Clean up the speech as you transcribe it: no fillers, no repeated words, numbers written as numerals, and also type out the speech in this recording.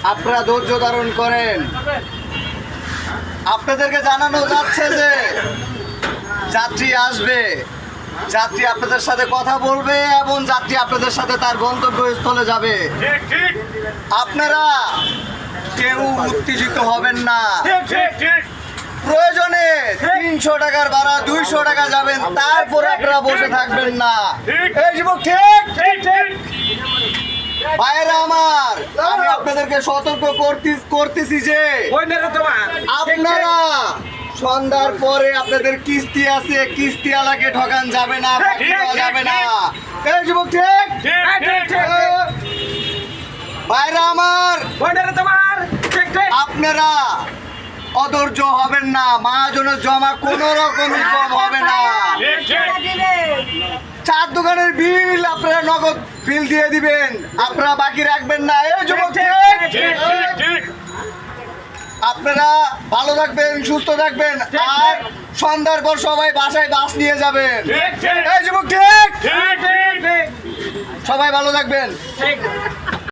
আপনারা ধৈর্য ধারণ করেন। আপনাদেরকে জানানো যাচ্ছে যে যাত্রী আসবে, যাত্রী আপনাদের সাথে কথা বলবে এবং যাত্রী আপনাদের সাথে তার গন্তব্যস্থলে যাবে। আপনারা কেউ উত্তেজিত হবেন না। প্রয়োজনে 300 টাকার ভাড়া 200 টাকা যাবেন, তারপর আপনারা বসে থাকবেন না। এই যুবক ঠিক ভাইরা আমার, আমি আপনাদেরকে সতর্ক করতেছি যে আপনারা সন্ধ্যার পরে আপনাদের কিস্তি আছে, কিস্তি আলাকে ঠকান যাবে না, যাবে না। এই যুবক ঠিক ভাইরা আমার, আপনারা অধৈর্য হবেন না। মহাজনের জমা কোন রকমই কম হবে না। চার দোকানের বিল আপনারা নগদ বিল দিয়ে দিবেন, আপনারা বাকি রাখবেন না। এই যুবক আপনারা ভালো থাকবেন, সুস্থ থাকবেন, আর সন্ধ্যার পর সবাই বাসায় বাস নিয়ে যাবেন। এই যুবক ঠিক সবাই ভালো থাকবেন।